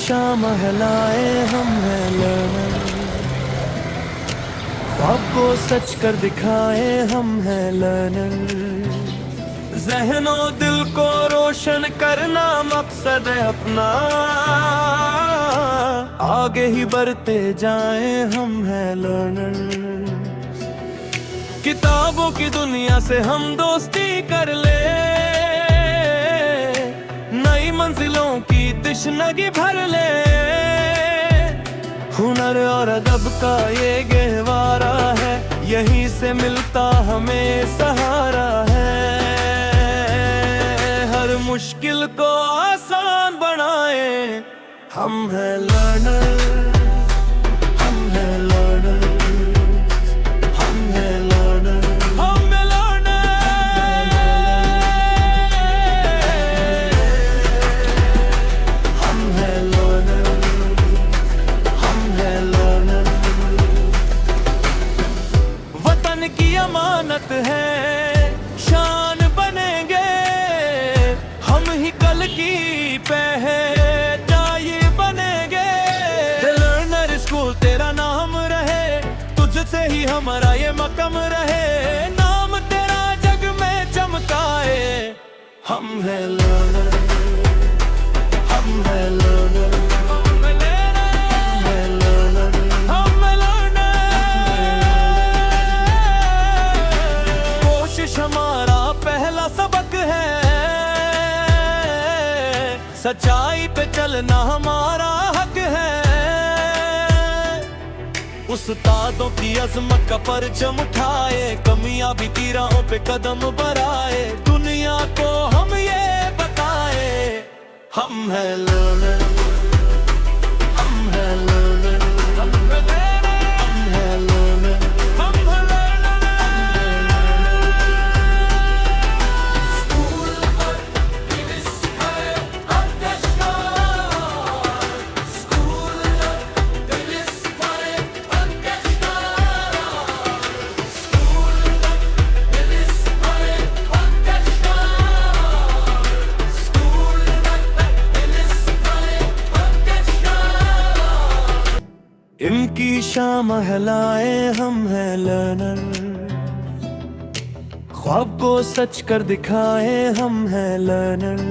शाम महलाए हम हैं लर्नर, ख्वाब को सच कर दिखाए हम हैं लर्नर। ज़हनो दिल को रोशन करना मकसद है अपना, आगे ही बढ़ते जाएं हम हैं लर्नर। किताबों की दुनिया से हम दोस्ती कर ले, नई मंजिलों की तशनगी भर ले। हुनर और अदब का ये गहवारा है, यहीं से मिलता हमें सहारा है। हर मुश्किल को आसान बनाए हम हैं लर्नर, हम हैं लर्नर, हम हैं लर्नर, हम हैं लर्नर, हम हैं लर्नर, हम हैं लर्नर। वतन की अमानत है, शान बनेंगे हम ही कल की पहचान बनेंगे। लर्नर स्कूल तेरा नाम रहे, तुझसे ही हमारा ये मकम रहे। नाम तेरा जग में चमकाए हम हैं लर्नर, हम हैं लर्नर, हम हैं लर्नर, हम हैं लर्नर। कोशिश हमारा पहला सबक है, सच्चाई पे चलना हमारा हक है। उस्तादों की अजमत का परचम उठाए, कमियां भी की राहों पे कदम बढ़ाए। दुनिया को हम ये बताए हम हैं लर्नर, हम हैं लर्नर, हम हैं लर्नर, हम हैं लर्नर। इनकी शाम महलाए हम हैं लर्नर, ख्वाब को सच कर दिखाए हम हैं लर्नर।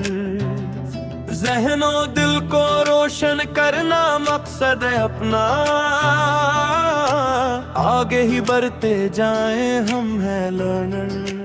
ज़हनो दिल को रोशन करना मकसद है अपना, आगे ही बढ़ते जाएं हम हैं लर्नर।